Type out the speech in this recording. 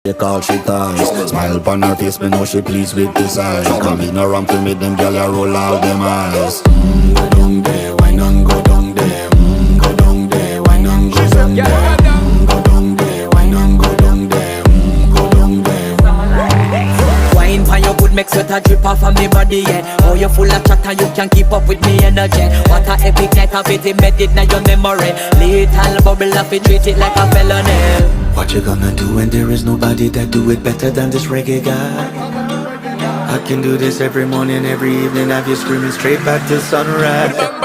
They call she ties. Smile upon her face, me know she pleased with this eyes. Come in around to me, them gyal a roll out them eyes. Go down there, why not go down there? Go down there, why not go down there? Go down there, why not go down there? Go down there. Wine pan your good, make sweat a drip off of me body, yeah. Oh, you full of chatter, you can't keep up with me energy. What a epic night of it, embedded in your memory. Little bubble up, it treat it like a felony. What you gonna do when there is nobody that do it better than this reggae guy? I can do this every morning, every evening, have you screaming straight back to sunrise.